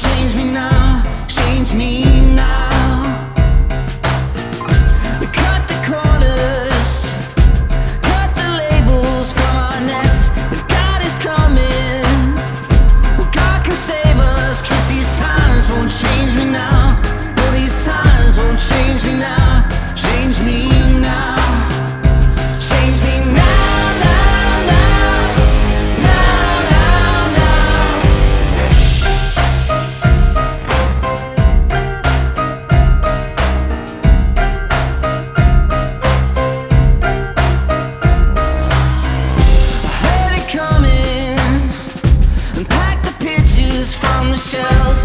change me now, change me now. We cut the corners, cut the labels from our necks. If God is coming, well, God can save us. 'Cause these times won't change me now. No, these times won't change me now. Change me now. Change me now, now, now. Now, now, now. I heard it coming, and packed the pictures from the shelves.